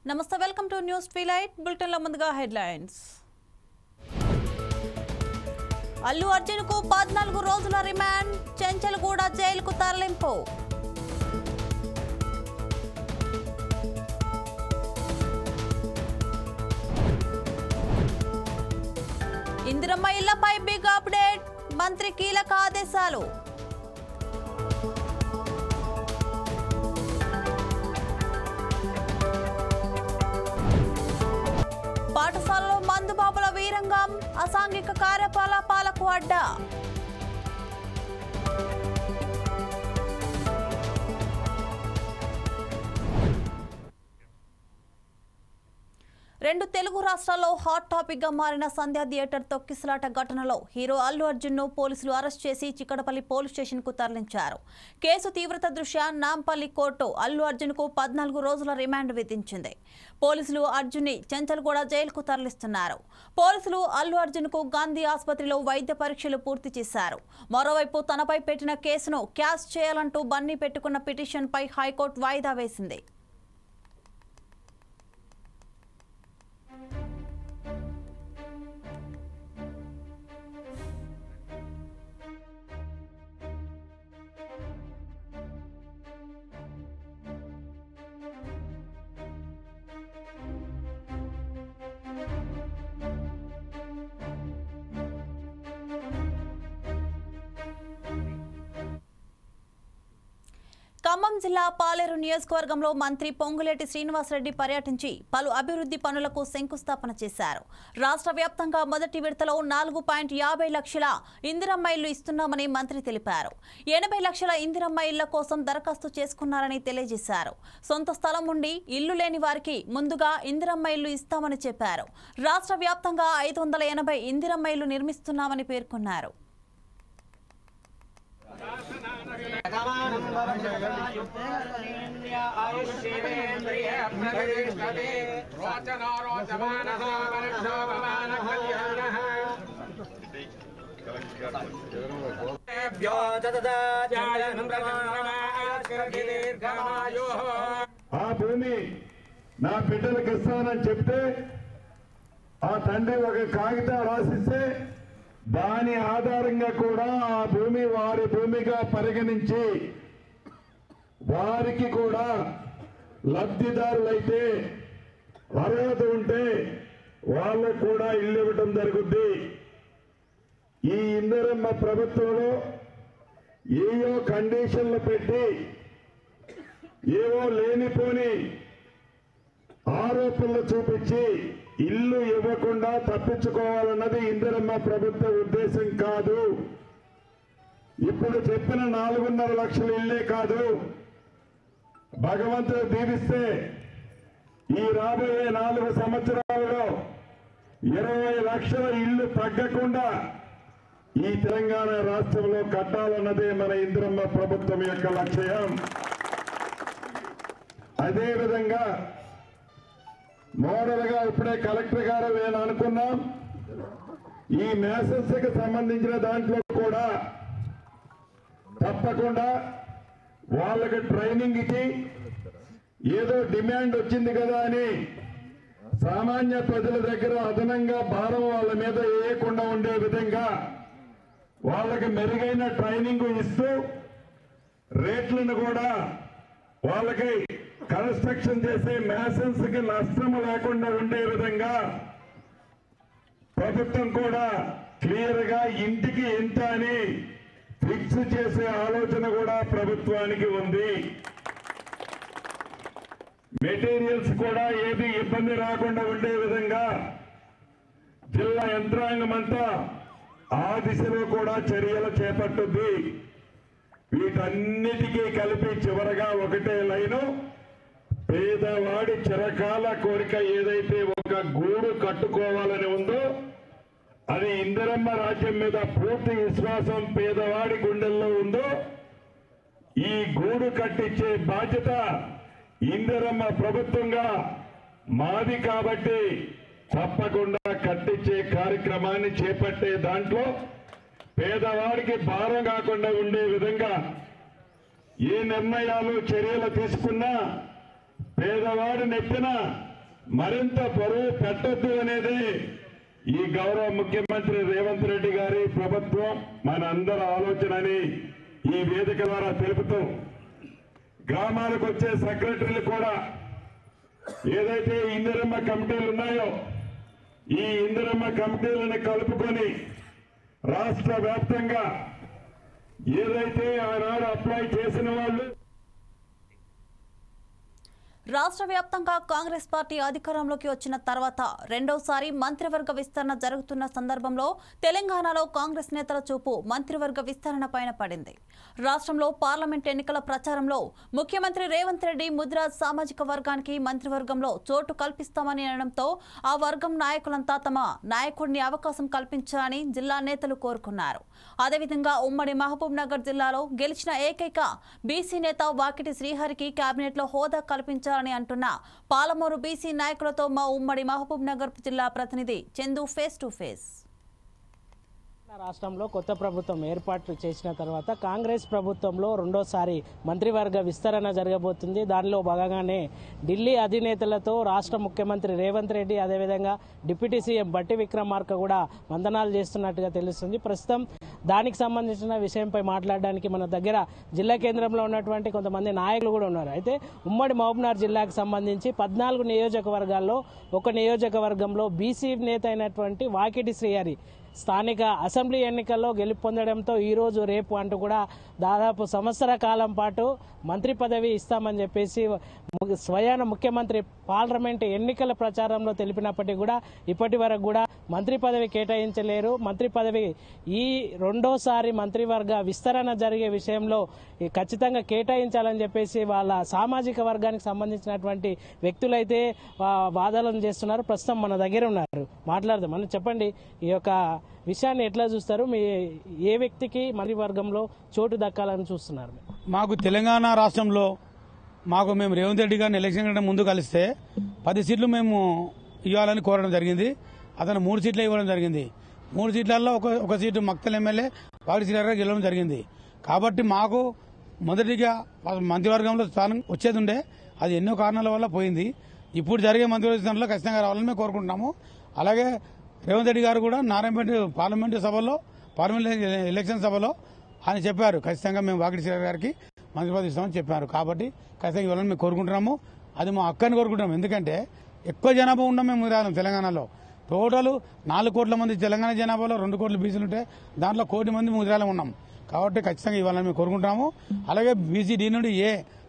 నమస్తే welcome to news twilight bulletin లో ముందుగా హెడ్లైన్స్ అల్లు అర్జున్ కు 14 రోజుల రిమాండ్ చెంచల్గూడ జైలుకు తరలింపు ఇందిరమ్మ ఇళ్లపై బిగ్ అప్డేట్ మంత్రి కీలక ఆదేశాలు పాఠశాలలో మందుబాబుల వీరంగం అసాంఘిక కార్యకలాపాలకు అడ్డా రెండు తెలుగు రాష్ట్రాల్లో హాట్ టాపిక్ గా మారిన సంధ్య థియేటర్ తొక్కిసలాట ఘటనలో హీరో అల్లు అర్జున్ ను పోలీసులు అరెస్ట్ చేసి చిక్కడపల్లి పోలీస్ స్టేషన్ కు తరలించారు. కేసు తీవ్రత దృష్ట్యా నాంపల్లి కోర్టు అల్లు అర్జున్ కు 14 రోజుల రిమాండ్ విధించింది. పోలీసులు అర్జున్ ని చెంచల్గూడ జైలుకు తరలిస్తున్నారు. పోలీసులు అల్లు అర్జున్ కు గాంధీ ఆసుపత్రిలో వైద్య పరీక్షలు పూర్తి చేశారు. మరోవైపు తనపై పెట్టిన కేసును క్యాష్ చేయాలంటూ బన్నీ పెట్టుకున్న పిటిషన్ పై హైకోర్టు వాయిదా వేసింది. ఖమ్మం జిల్లా పాలేరు నియోజకవర్గంలో మంత్రి పొంగులేటి శ్రీనివాసరెడ్డి పర్యటించి పలు అభివృద్ధి పనులకు శంకుస్థాపన చేశారు. రాష్ట్ర వ్యాప్తంగా మొదటి విడతలో 4.50 లక్షల ఇందిరమ్మ ఇళ్లు ఇస్తున్నామని మంత్రి తెలిపారు. 80 లక్షల ఇందిరమ్మ ఇళ్ల కోసం దరఖాస్తు చేసుకున్నారని తెలియజేశారు. సొంత స్థలం ఉండి ఇల్లు లేని వారికి ముందుగా ఇందిరమ్మ ఇళ్లు ఇస్తామని చెప్పారు. రాష్ట్ర వ్యాప్తంగా 580 ఇందిరమ్మ ఇళ్లు నిర్మిస్తున్నామని పేర్కొన్నారు. ఆ భూమి నా బిడ్డలకు ఇస్తానని చెప్తే ఆ తండ్రి ఒక కాగితం రాసిస్తే దాని ఆధారంగా కూడా ఆ భూమి వారి భూమిగా పరిగణించి వారికి కూడా లబ్ధిదారులైతే అర్హత ఉంటే వాళ్ళకు కూడా ఇల్లు ఇవ్వటం జరుగుద్ది. ఈ ఇందిరమ్మ ప్రభుత్వంలో ఏవో కండిషన్లు పెట్టి ఏవో లేనిపోని ఆరోపణలు చూపించి ఇల్లు ఇవ్వకుండా తప్పించుకోవాలన్నది ఇందిరమ్మ ప్రభుత్వ ఉద్దేశం కాదు. ఇప్పుడు చెప్పిన 4.5 లక్షల ఇల్లే కాదు, భగవంతుడు దీవిస్తే ఈ రాబోయే 4 సంవత్సరాలలో 20 లక్షల ఇల్లు తగ్గకుండా ఈ తెలంగాణ రాష్ట్రంలో కట్టాలన్నదే మన ఇందిరమ్మ ప్రభుత్వం యొక్క లక్ష్యం. అదేవిధంగా మోడల్ గా ఇప్పుడే కలెక్టర్ గారు నేను అనుకున్నాం, ఈ మేసెస్కి సంబంధించిన దాంట్లో కూడా తప్పకుండా వాళ్ళకి ట్రైనింగ్ ఇచ్చి ఏదో డిమాండ్ వచ్చింది కదా అని సామాన్య ప్రజల దగ్గర అదనంగా భారం వాళ్ళ మీద వేయకుండా ఉండే విధంగా వాళ్ళకి మెరుగైన ట్రైనింగ్ ఇస్తూ రేట్లను కూడా వాళ్ళకి కన్స్ట్రక్షన్ చేసే మేసన్స్ కి నష్టము లేకుండా ఉండే విధంగా ప్రభుత్వం కూడా క్లియర్ గా ఇంటికి ఎంత అని ఫిక్స్ చేసే ఆలోచన కూడా ప్రభుత్వానికి ఉంది. మెటీరియల్స్ కూడా ఏది ఇబ్బంది రాకుండా ఉండే విధంగా జిల్లా యంత్రాంగం అంతా ఆ దిశలో కూడా చర్యలు చేపట్టుద్ది. వీటన్నిటికీ కలిపి చివరగా ఒకటే లైను, పేదవాడి చిరకాల కోరిక ఏదైతే ఒక గూడు కట్టుకోవాలని ఉందో అది ఇందిరమ్మ రాజ్యం మీద పూర్తి విశ్వాసం పేదవాడి గుండెల్లో ఉందో ఈ గూడు కట్టించే బాధ్యత ఇందిరమ్మ ప్రభుత్వంగా మాది కాబట్టి తప్పకుండా కట్టించే కార్యక్రమాన్ని చేపట్టే దాంట్లో పేదవాడికి భారం కాకుండా ఉండే విధంగా ఏ నిర్ణయాలు చర్యలు తీసుకున్నా పేదవాడి నెత్తిన మరింత బరువు పెట్టద్దు అనేది ఈ గౌరవ ముఖ్యమంత్రి రేవంత్ రెడ్డి గారి ప్రభుత్వం మనందరి ఆలోచనని ఈ వేదిక ద్వారా తెలుపుతూ గ్రామాలకు వచ్చే సెక్రటరీలు కూడా ఏదైతే ఇందిరమ్మ కమిటీలు ఉన్నాయో ఈ ఇందిరమ్మ కమిటీలను కలుపుకొని రాష్ట్ర వ్యాప్తంగా ఏదైతే ఆనాడు అప్లై చేసిన వాళ్ళు రాష్ట్ర వ్యాప్తంగా కాంగ్రెస్ పార్టీ అధికారంలోకి వచ్చిన తర్వాత రెండోసారి మంత్రివర్గ విస్తరణ జరుగుతున్న సందర్భంలో తెలంగాణలో కాంగ్రెస్ నేతల చూపు మంత్రివర్గ విస్తరణ పైన పడింది. రాష్ట్రంలో పార్లమెంట్ ఎన్నికల ప్రచారంలో ముఖ్యమంత్రి రేవంత్ రెడ్డి ముదిరాజ్ సామాజిక వర్గానికి మంత్రివర్గంలో చోటు కల్పిస్తామని అనడంతో ఆ వర్గం నాయకులంతా తమ నాయకుడిని అవకాశం కల్పించాలని జిల్లా నేతలు కోరుకున్నారు. అదేవిధంగా ఉమ్మడి మహబూబ్ నగర్ జిల్లాలో గెలిచిన ఏకైక బీసీ నేత వాకిటి శ్రీహరికి కేబినెట్ లో హోదా కల్పించారు అని అంటున్న పాలమూరు బీసీ నాయకులతో మా ఉమ్మడి మహబూబ్ నగర్ జిల్లా ప్రతినిధి చందు ఫేస్ టు ఫేస్. రాష్ట్రంలో కొత్త ప్రభుత్వం ఏర్పాటు చేసిన తర్వాత కాంగ్రెస్ ప్రభుత్వంలో రెండోసారి మంత్రివర్గ విస్తరణ జరగబోతుంది. దానిలో భాగంగానే ఢిల్లీ అధినేతలతో రాష్ట్ర ముఖ్యమంత్రి రేవంత్ రెడ్డి అదేవిధంగా డిప్యూటీ సీఎం బట్టి విక్రమార్క కూడా వందనాలు చేస్తున్నట్టుగా తెలుస్తుంది. ప్రస్తుతం దానికి సంబంధించిన విషయంపై మాట్లాడడానికి మన దగ్గర జిల్లా కేంద్రంలో ఉన్నటువంటి కొంతమంది నాయకులు కూడా ఉన్నారు. అయితే ఉమ్మడి మహబూబ్నగర్ జిల్లాకు సంబంధించి 14 నియోజకవర్గాల్లో ఒక నియోజకవర్గంలో బీసీ నేత అయినటువంటి వాకిటి శ్రీహరి స్థానిక అసెంబ్లీ ఎన్నికల్లో గెలుపొందడంతో ఈరోజు రేపు అంటూ కూడా దాదాపు సంవత్సర కాలం పాటు మంత్రి పదవి ఇస్తామని చెప్పేసి స్వయాన ముఖ్యమంత్రి పార్లమెంట్ ఎన్నికల ప్రచారంలో తెలిపినప్పటికీ కూడా ఇప్పటి వరకు కూడా మంత్రి పదవి కేటాయించలేరు. మంత్రి పదవి ఈ రెండోసారి మంత్రివర్గ విస్తరణ జరిగే విషయంలో ఖచ్చితంగా కేటాయించాలని చెప్పేసి వాళ్ళ సామాజిక వర్గానికి సంబంధించినటువంటి వ్యక్తులైతే వాదనలు చేస్తున్నారు. ప్రస్తుతం మన దగ్గర ఉన్నారు, మాట్లాడదాం. మనం చెప్పండి, ఈ యొక్క విషయాన్ని ఎట్లా చూస్తారు? మీ ఏ వ్యక్తికి మంత్రివర్గంలో చోటు దక్కాలని చూస్తున్నారు? మాకు తెలంగాణ రాష్ట్రంలో మేము రేవంత్ రెడ్డి గారిని ఎలక్షన్ కంటే ముందు కలిస్తే 10 సీట్లు మేము ఇవ్వాలని కోరడం జరిగింది. అతను 3 సీట్లు ఇవ్వడం జరిగింది. 3 సీట్లలో ఒక సీటు మక్తల్ ఎమ్మెల్యే వాకిటి శ్రీహరి గెలవడం జరిగింది. కాబట్టి మాకు మొదటిగా మంత్రివర్గంలో స్థానం వచ్చేది ఉండే, అది ఎన్నో కారణాల వల్ల పోయింది. ఇప్పుడు జరిగే మంత్రివర్గ స్థానంలో ఖచ్చితంగా రావాలని మేము కోరుకుంటున్నాము. అలాగే రేవంత్ రెడ్డి గారు కూడా నారాయణపేట పార్లమెంట్ ఎలక్షన్ సభలో ఆయన చెప్పారు, ఖచ్చితంగా మేము వాకిటి శ్రీహరి గారికి మంత్రి పదవి ఇస్తామని చెప్పారు. కాబట్టి ఖచ్చితంగా ఇవ్వాలని మేము కోరుకుంటున్నాము. అది మా హక్కని కోరుకుంటున్నాము. ఎందుకంటే ఎక్కువ జనాభా ఉన్నాం మేము తెలంగాణలో. టోటల్ 4 కోట్ల మంది తెలంగాణ జనాభాలో 2 కోట్ల బీసీలు ఉంటే దాంట్లో 1 కోటి మంది ముదిరాలు ఉన్నాం. కాబట్టి ఖచ్చితంగా ఇవ్వాలని మేము కోరుకుంటున్నాము. అలాగే బీసీ డి నుండి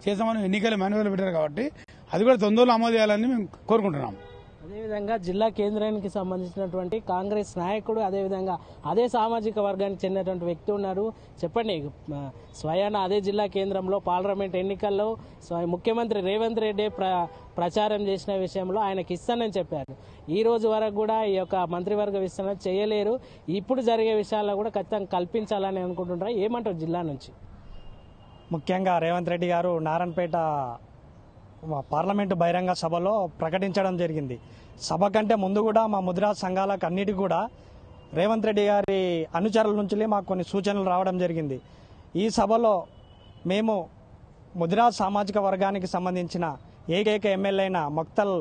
చేసామని ఎన్నికల మాన్యువల్ పెట్టారు కాబట్టి అది కూడా తొందరలో అమలు చేయాలని మేము కోరుకుంటున్నాము. అదేవిధంగా జిల్లా కేంద్రానికి సంబంధించినటువంటి కాంగ్రెస్ నాయకుడు అదేవిధంగా అదే సామాజిక వర్గానికి చెందినటువంటి వ్యక్తి ఉన్నారు. చెప్పండి, స్వయాన అదే జిల్లా కేంద్రంలో పార్లమెంట్ ఎన్నికల్లో ముఖ్యమంత్రి రేవంత్ రెడ్డి ప్రచారం చేసిన విషయంలో ఆయనకి ఇస్తానని చెప్పారు. ఈ రోజు వరకు కూడా ఈ యొక్క మంత్రివర్గ విస్తరణ చేయలేరు. ఇప్పుడు జరిగే విషయాల్లో కూడా ఖచ్చితంగా కల్పించాలని అనుకుంటున్నారు. ఏమంటారు జిల్లా నుంచి? ముఖ్యంగా రేవంత్ రెడ్డి గారు నారాయణపేట పార్లమెంటు బహిరంగ సభలో ప్రకటించడం జరిగింది. సభ కంటే ముందు కూడా మా ముదిరాజ్ సంఘాలకు అన్నిటికీ కూడా రేవంత్ రెడ్డి గారి అనుచరుల నుంచి మాకు కొన్ని సూచనలు రావడం జరిగింది. ఈ సభలో మేము ముదిరాజ్ సామాజిక వర్గానికి సంబంధించిన ఏకైక ఎమ్మెల్యే అయిన మక్తల్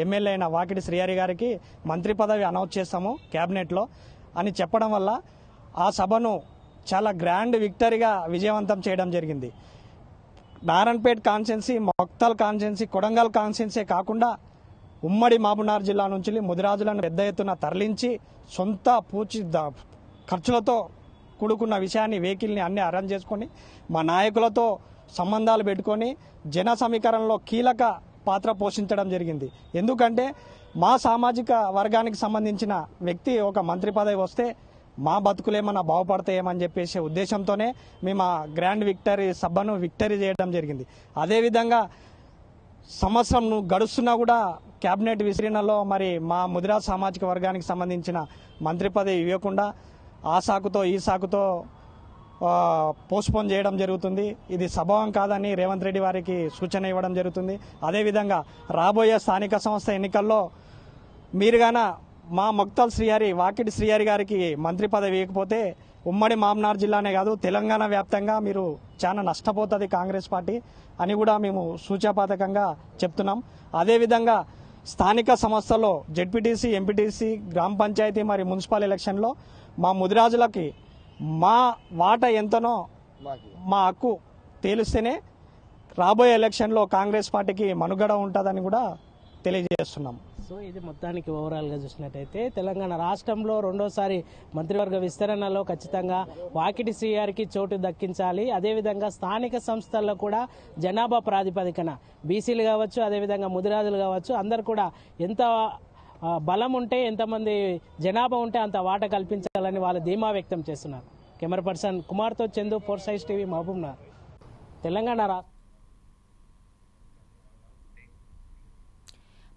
ఎమ్మెల్యే అయిన వాకిటి శ్రీహరి గారికి మంత్రి పదవి అనౌన్స్ చేస్తాము క్యాబినెట్లో అని చెప్పడం వల్ల ఆ సభను చాలా గ్రాండ్ విక్టరీగా విజయవంతం చేయడం జరిగింది. Narayanpet constituency, Makthal constituency, Kodangal constituency కాకుండా ఉమ్మడి మహబూబ్నగర్ జిల్లా నుంచి ముదిరాజులను పెద్ద ఎత్తున తరలించి సొంత ఖర్చులతో కూడుకున్న విషయాన్ని వెహికల్ని అన్ని అరేంజ్ చేసుకొని మా నాయకులతో సంబంధాలు పెట్టుకొని జన సమీకరణలో కీలక పాత్ర పోషించడం జరిగింది. ఎందుకంటే మా సామాజిక వర్గానికి సంబంధించిన వ్యక్తి ఒక మంత్రి పదవి వస్తే మా బతుకులేమన్నా బాగుపడతాయేమని చెప్పేసి ఉద్దేశంతోనే మేము ఆ గ్రాండ్ విక్టరీ సభను విక్టరీ చేయడం జరిగింది. అదేవిధంగా సంవత్సరం గడుస్తున్నా కూడా క్యాబినెట్ విస్తరణలో మరి మా ముదిరాజ్ సామాజిక వర్గానికి సంబంధించిన మంత్రి పదవి ఇవ్వకుండా ఆ సాకుతో ఈ సాకుతో పోస్ట్పోన్ చేయడం జరుగుతుంది. ఇది సభావం కాదని రేవంత్ రెడ్డి వారికి సూచన ఇవ్వడం జరుగుతుంది. అదేవిధంగా రాబోయే స్థానిక సంస్థ ఎన్నికల్లో మీరుగాన మా మక్తల్ శ్రీహరి వాకిటి శ్రీహరి గారికి మంత్రి పదవి ఇవ్వకపోతే ఉమ్మడి మహబూబ్నగర్ జిల్లానే కాదు తెలంగాణ వ్యాప్తంగా మీరు చాలా నష్టపోతుంది కాంగ్రెస్ పార్టీ అని కూడా మేము సూచపాతకంగా చెప్తున్నాం. అదేవిధంగా స్థానిక సంస్థల్లో జెడ్పీటీసీ, ఎంపీటీసీ, గ్రామ పంచాయతీ మరియు మున్సిపల్ ఎలక్షన్లో మా ముదిరాజులకి మా వాటా ఎంతనో మా హక్కు తేలిస్తేనే రాబోయే ఎలక్షన్లో కాంగ్రెస్ పార్టీకి మనుగడ ఉంటుందని కూడా తెలియజేస్తున్నాం. సో ఇది మొత్తానికి ఓవరాల్గా చూసినట్టయితే తెలంగాణ రాష్ట్రంలో రెండోసారి మంత్రివర్గ విస్తరణలో ఖచ్చితంగా వాకిటి శ్రీగారికి చోటు దక్కించాలి. అదేవిధంగా స్థానిక సంస్థల్లో కూడా జనాభా ప్రాతిపదికన బీసీలు కావచ్చు, అదేవిధంగా ముదిరాజులు కావచ్చు, అందరు కూడా ఎంత బలం ఉంటే, ఎంతమంది జనాభా ఉంటే అంత వాటా కల్పించాలని వాళ్ళు ధీమా వ్యక్తం చేస్తున్నారు. కెమెరా పర్సన్ కుమార్తో చందు, 4 Sides TV, మహబూబ్నగర్, తెలంగాణ రాష్ట్రం.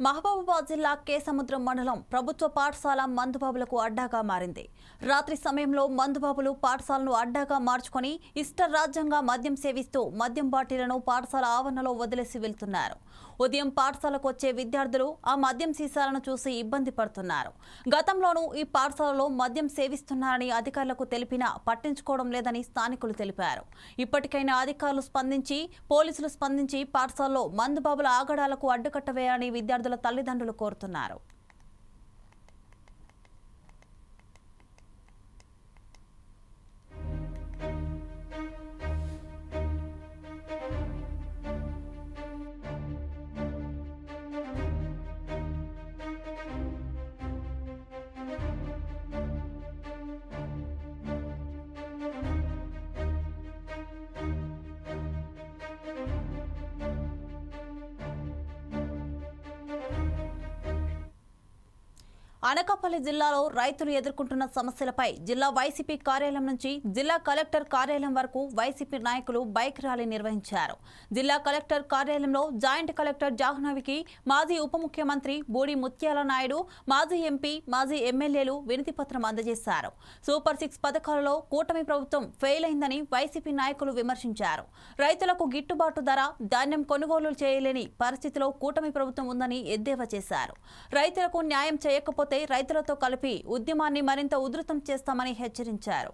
మహబూబాబాద్ జిల్లా కేసముద్రం మండలం ప్రభుత్వ పాఠశాల మందుబాబులకు అడ్డాగా మారింది. రాత్రి సమయంలో మందుబాబులు పాఠశాలను అడ్డాగా మార్చుకొని ఇష్టరాజ్యంగా మద్యం సేవిస్తూ మద్యం బాటిళ్లను పాఠశాల ఆవరణలో వదిలేసి వెళ్తున్నారు. ఉదయం పాఠశాలకు వచ్చే విద్యార్థులు ఆ మద్యం సీసాలను చూసి ఇబ్బంది పడుతున్నారు. గతంలోనూ ఈ పాఠశాలలో మద్యం సేవిస్తున్నారని అధికారులకు తెలిపినా పట్టించుకోవడం లేదని స్థానికులు తెలిపారు. ఇప్పటికైనా అధికారులు స్పందించి, పోలీసులు స్పందించి పాఠశాలలో మందుబాబుల ఆగడాలకు అడ్డుకట్ట వేయాలని విద్యార్థుల తల్లిదండ్రులు కోరుతున్నారు. అనకాపల్లి జిల్లాలో రైతులు ఎదుర్కొంటున్న సమస్యలపై జిల్లా వైసీపీ కార్యాలయం నుంచి జిల్లా కలెక్టర్ కార్యాలయం వరకు వైసీపీ నాయకులు బైక్ ర్యాలీ నిర్వహించారు. జిల్లా కలెక్టర్ కార్యాలయంలో జాయింట్ కలెక్టర్ జాహ్నవికి మాజీ ఉప ముఖ్యమంత్రి బూడి ముత్యాల నాయుడు, మాజీ ఎంపీ, మాజీ ఎమ్మెల్యేలు వినతిపత్రం అందజేశారు. సూపర్ 6 పథకాలలో కూటమి ప్రభుత్వం ఫెయిల్ అయిందని వైసీపీ నాయకులు విమర్శించారు. రైతులకు గిట్టుబాటు ధర, ధాన్యం కొనుగోలు చేయలేని పరిస్థితిలో కూటమి ప్రభుత్వం ఉందని ఎద్దేవా చేశారు. రైతులకు న్యాయం చేయకపోతే రైతులతో కలిపి ఉద్యమాన్ని మరింత ఉధృతం చేస్తామని హెచ్చరించారు.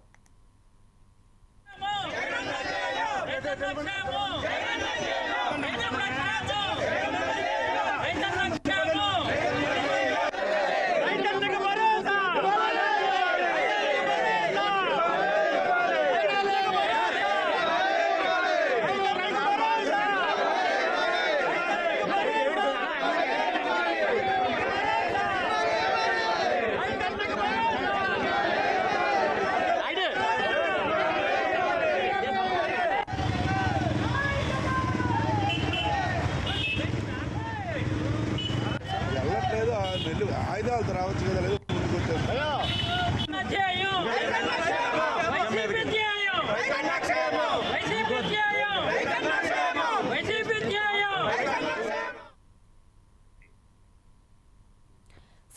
ఆయుధాలు రావచ్చు కదా, లేదు ముందుకు వచ్చారు.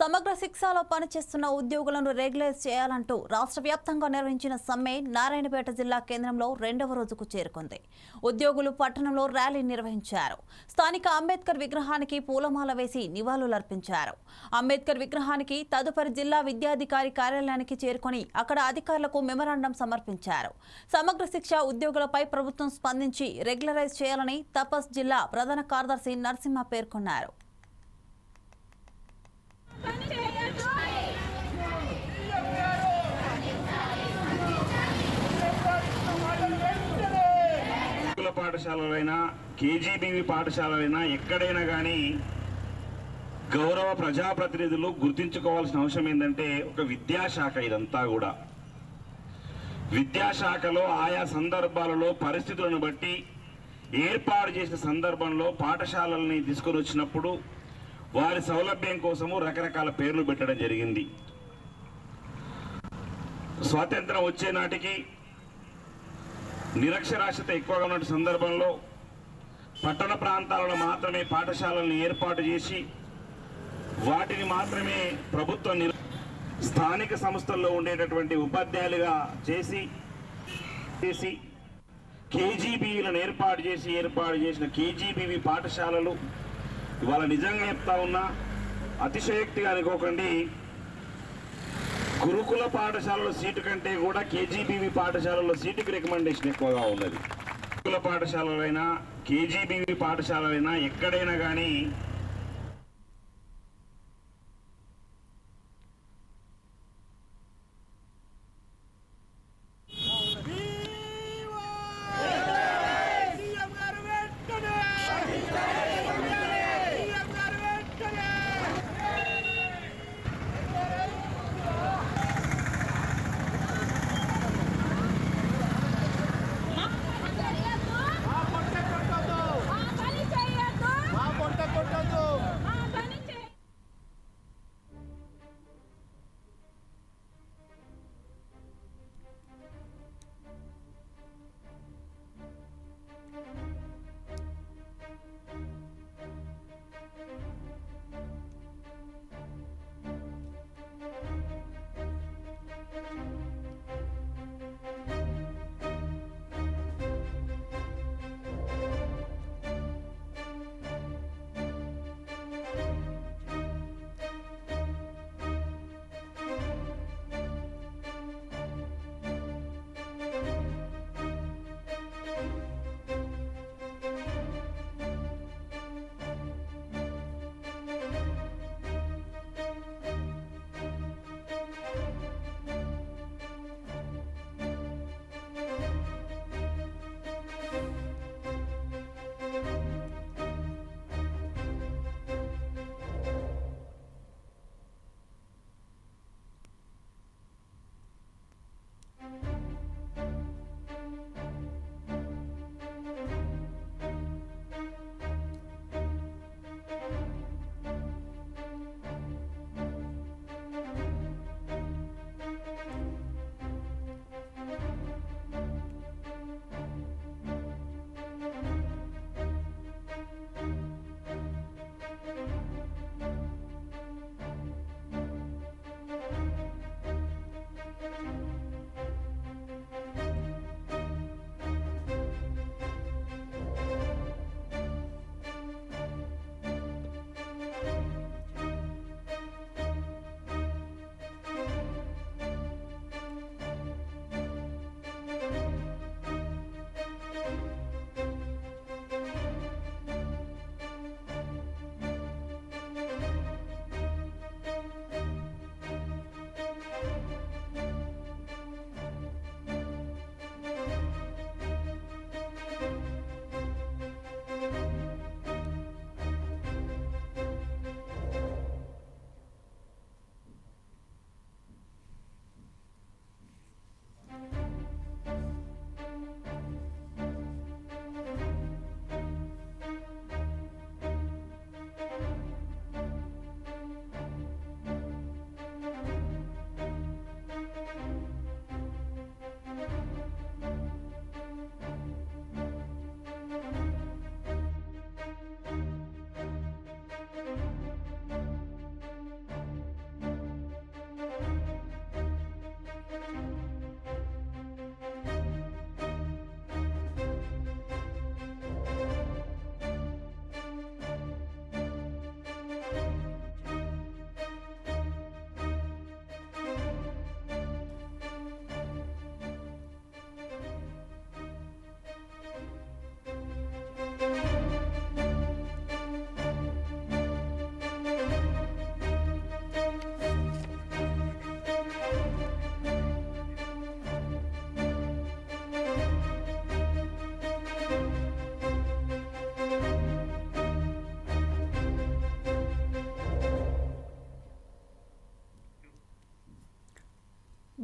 సమగ్ర శిక్షలో పనిచేస్తున్న ఉద్యోగులను రెగ్యులైజ్ చేయాలంటూ రాష్ట్ర వ్యాప్తంగా నిర్వహించిన సమ్మె నారాయణపేట జిల్లా కేంద్రంలో 2వ రోజుకు చేరుకుంది. ఉద్యోగులు పట్టణంలో ర్యాలీ నిర్వహించారు. స్థానిక అంబేద్కర్ విగ్రహానికి పూలమాల వేసి నివాళులర్పించారు. అంబేద్కర్ విగ్రహానికి తదుపరి జిల్లా విద్యాధికారి కార్యాలయానికి చేరుకొని అక్కడ అధికారులకు మెమరాండం సమర్పించారు. సమగ్ర శిక్ష ఉద్యోగులపై ప్రభుత్వం స్పందించి రెగ్యులరైజ్ చేయాలని తపస్ జిల్లా ప్రధాన కార్యదర్శి నరసింహ పేర్కొన్నారు. పాఠశాలలైనా, కేజీబీవీ పాఠశాలలైనా ఎక్కడైనా కానీ గౌరవ ప్రజాప్రతినిధులు గుర్తించుకోవాల్సిన అవసరం ఏంటంటే, ఒక విద్యాశాఖ ఇదంతా కూడా. విద్యాశాఖలో ఆయా సందర్భాలలో పరిస్థితులను బట్టి ఏర్పాటు చేసిన సందర్భంలో పాఠశాలల్ని తీసుకొని వచ్చినప్పుడు వారి సౌలభ్యం కోసము రకరకాల పేర్లు పెట్టడం జరిగింది. స్వాతంత్రం వచ్చే నాటికి నిరక్షరాస్యత ఎక్కువగా ఉన్న సందర్భంలో పట్టణ ప్రాంతాలలో మాత్రమే పాఠశాలలను ఏర్పాటు చేసి వాటిని మాత్రమే ప్రభుత్వం స్థానిక సంస్థల్లో ఉండేటటువంటి ఉపాధ్యాయులుగా చేసి కేజీబీలను ఏర్పాటు చేసిన కేజీబీవీ పాఠశాలలు ఇవాళ నిజంగా చెప్తా ఉన్నా, అతిశయోక్తిగా అనుకోకండి, గురుకుల పాఠశాలలో సీటు కంటే కూడా కేజీబీవీ పాఠశాలలో సీటుకి రికమెండేషన్ ఎక్కువగా ఉన్నది. గురుకుల పాఠశాలలైనా, కేజీబీవీ పాఠశాలలైనా ఎక్కడైనా కానీ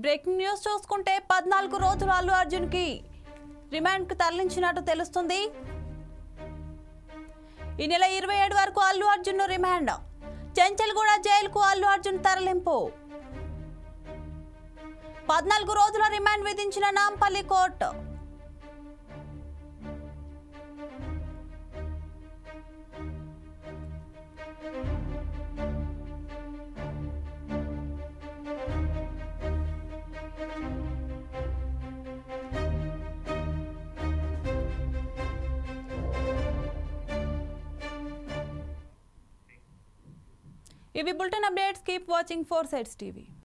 బ్రేకింగ్ న్యూస్ చూసుకుంటే 14 రోజులు అల్లు అర్జున్ కి రిమాండ్ కు తరలించినట్టు తెలుస్తుంది. ఈ నెల 27 వరకు అల్లు అర్జున్ రిమాండ్. చెంచల్గూడ జైలుకు అల్లు అర్జున్ తరలింపు. 14 రోజుల రిమాండ్ విధించిన నాంపల్లి కోర్టు. ఇవి bulletin updates. Keep watching 4 Sides TV.